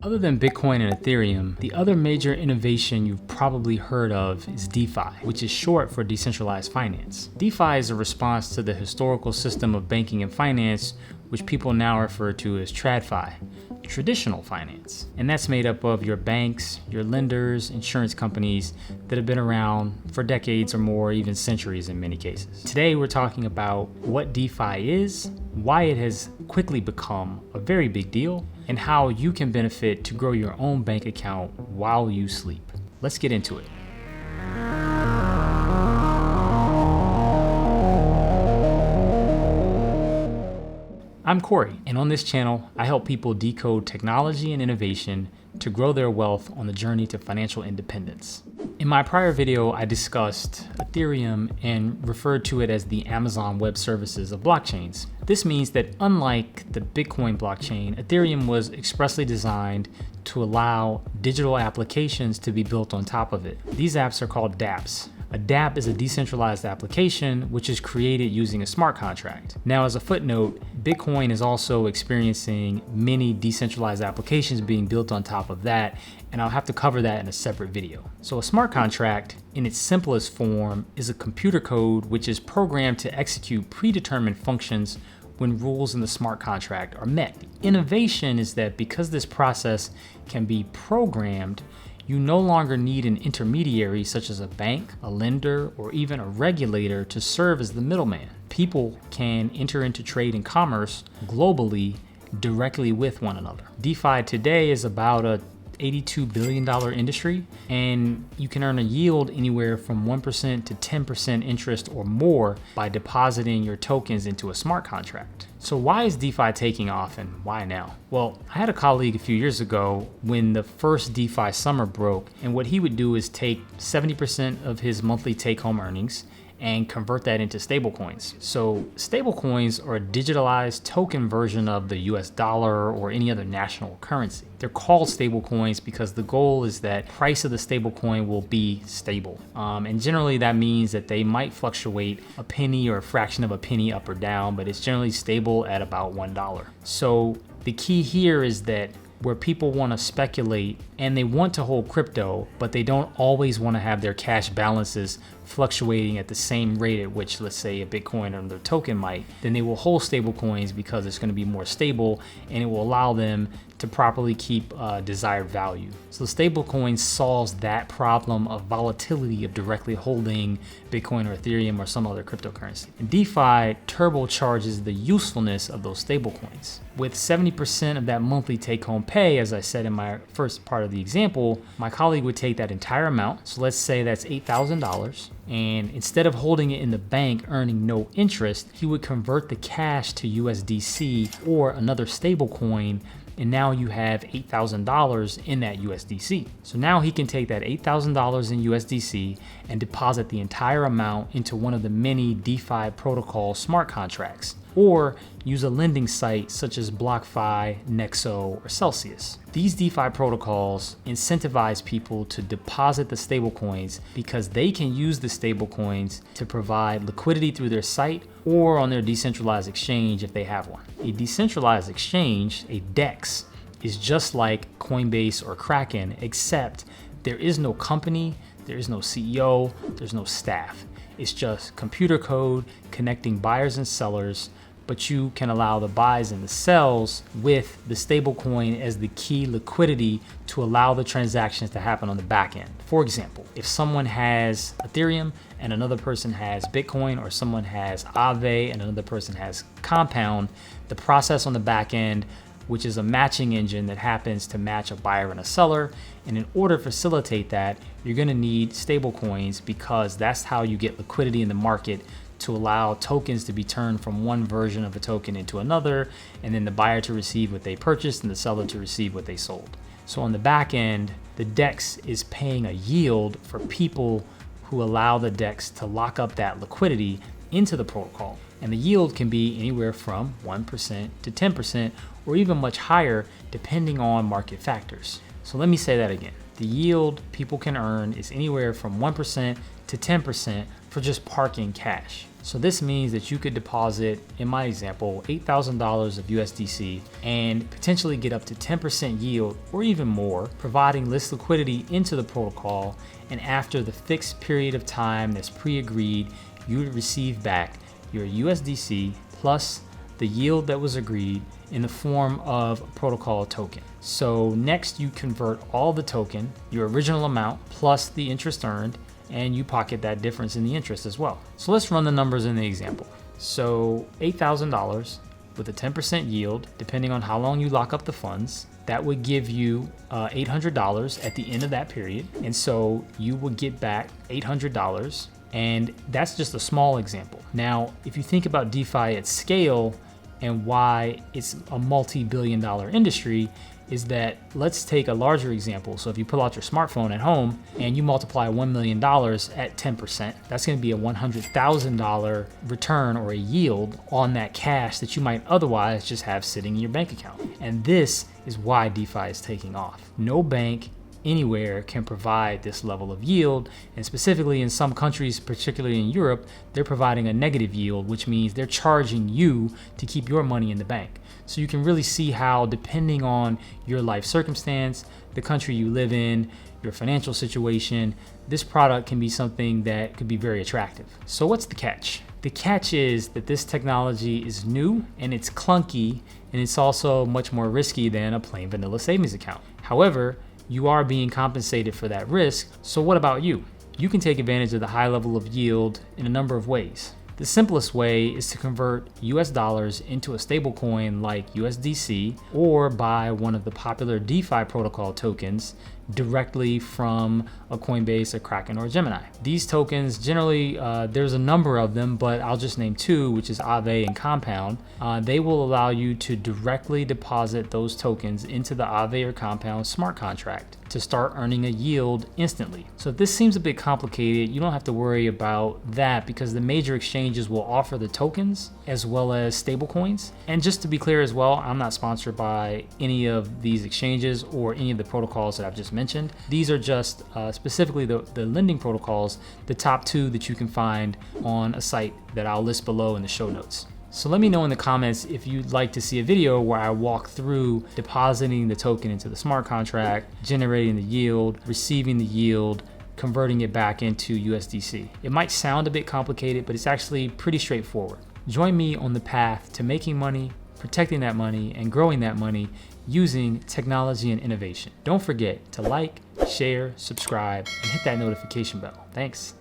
Other than Bitcoin and Ethereum, the other major innovation you've probably heard of is DeFi, which is short for decentralized finance. DeFi is a response to the historical system of banking and finance, which people now refer to as TradFi, traditional finance. And that's made up of your banks, your lenders, insurance companies that have been around for decades or more, even centuries in many cases. Today, we're talking about what DeFi is, why it has quickly become a very big deal, and how you can benefit to grow your own bank account while you sleep. Let's get into it. I'm Corey, and on this channel, I help people decode technology and innovation to grow their wealth on the journey to financial independence. In my prior video, I discussed Ethereum and referred to it as the Amazon Web Services of blockchains. This means that unlike the Bitcoin blockchain, Ethereum was expressly designed to allow digital applications to be built on top of it. These apps are called dApps. A dApp is a decentralized application which is created using a smart contract. Now, as a footnote, Bitcoin is also experiencing many decentralized applications being built on top of that, and I'll have to cover that in a separate video. So a smart contract, in its simplest form, is a computer code which is programmed to execute predetermined functions when rules in the smart contract are met. The innovation is that because this process can be programmed, you no longer need an intermediary such as a bank, a lender, or even a regulator to serve as the middleman. People can enter into trade and commerce globally directly with one another. DeFi today is about a $82 billion industry, and you can earn a yield anywhere from 1% to 10% interest or more by depositing your tokens into a smart contract. So why is DeFi taking off and why now? Well, I had a colleague a few years ago when the first DeFi summer broke, and what he would do is take 70% of his monthly take-home earnings and convert that into stablecoins. So stablecoins are a digitalized token version of the US dollar or any other national currency. They're called stablecoins because the goal is that price of the stablecoin will be stable. And generally that means that they might fluctuate a penny or a fraction of a penny up or down, but it's generally stable at about $1. So the key here is that where people want to speculate and they want to hold crypto, but they don't always want to have their cash balances fluctuating at the same rate at which, let's say, a Bitcoin or their token might, then they will hold stable coins because it's going to be more stable and it will allow them to properly keep desired value. So stablecoin solves that problem of volatility of directly holding Bitcoin or Ethereum or some other cryptocurrency. And DeFi turbocharges the usefulness of those stablecoins. With 70% of that monthly take-home pay, as I said in my first part of the example, my colleague would take that entire amount. So let's say that's $8,000. And instead of holding it in the bank earning no interest, he would convert the cash to USDC or another stable coin, and now you have $8,000 in that USDC. So now he can take that $8,000 in USDC and deposit the entire amount into one of the many DeFi protocol smart contracts, or use a lending site such as BlockFi, Nexo, or Celsius. These DeFi protocols incentivize people to deposit the stablecoins because they can use the stablecoins to provide liquidity through their site or on their decentralized exchange if they have one. A decentralized exchange, a DEX, is just like Coinbase or Kraken, except there is no company, there is no CEO, there's no staff. It's just computer code connecting buyers and sellers, but you can allow the buys and the sells with the stablecoin as the key liquidity to allow the transactions to happen on the back end. For example, if someone has Ethereum and another person has Bitcoin, or someone has Aave and another person has Compound, the process on the back end, which is a matching engine that happens to match a buyer and a seller. And in order to facilitate that, you're gonna need stablecoins because that's how you get liquidity in the market to allow tokens to be turned from one version of a token into another, and then the buyer to receive what they purchased and the seller to receive what they sold. So on the back end, the DEX is paying a yield for people who allow the DEX to lock up that liquidity into the protocol. And the yield can be anywhere from 1% to 10%, or even much higher depending on market factors. So let me say that again. The yield people can earn is anywhere from 1% to 10% for just parking cash. So this means that you could deposit, in my example, $8,000 of USDC and potentially get up to 10% yield or even more, providing less liquidity into the protocol. And after the fixed period of time that's pre-agreed, you would receive back your USDC plus the yield that was agreed in the form of a protocol token. So next you convert all the token, your original amount plus the interest earned, and you pocket that difference in the interest as well. So let's run the numbers in the example. So $8,000 with a 10% yield, depending on how long you lock up the funds, that would give you $800 at the end of that period. And so you would get back $800, and that's just a small example. Now, if you think about DeFi at scale and why it's a multi-billion-dollar industry, is that let's take a larger example. So if you pull out your smartphone at home and you multiply $1 million at 10%, that's gonna be a $100,000 return or a yield on that cash that you might otherwise just have sitting in your bank account. And this is why DeFi is taking off. No bank anywhere can provide this level of yield, and specifically in some countries, particularly in Europe, they're providing a negative yield, which means they're charging you to keep your money in the bank. So you can really see how, depending on your life circumstance, the country you live in, your financial situation, this product can be something that could be very attractive. So what's the catch? The catch is that this technology is new and it's clunky, and it's also much more risky than a plain vanilla savings account. However, you are being compensated for that risk. So what about you? You can take advantage of the high level of yield in a number of ways. The simplest way is to convert US dollars into a stable coin like USDC, or buy one of the popular DeFi protocol tokens directly from a Coinbase, a Kraken, or a Gemini. These tokens generally, there's a number of them, but I'll just name two, which is Aave and Compound. They will allow you to directly deposit those tokens into the Aave or Compound smart contract to start earning a yield instantly. So if this seems a bit complicated, you don't have to worry about that, because the major exchanges will offer the tokens as well as stable coins. And just to be clear as well, I'm not sponsored by any of these exchanges or any of the protocols that I've just mentioned. These are just specifically the lending protocols, the top two that you can find on a site that I'll list below in the show notes. So let me know in the comments if you'd like to see a video where I walk through depositing the token into the smart contract, generating the yield, receiving the yield, converting it back into USDC. It might sound a bit complicated, but it's actually pretty straightforward. Join me on the path to making money, protecting that money, and growing that money using technology and innovation. Don't forget to like, share, subscribe, and hit that notification bell. Thanks.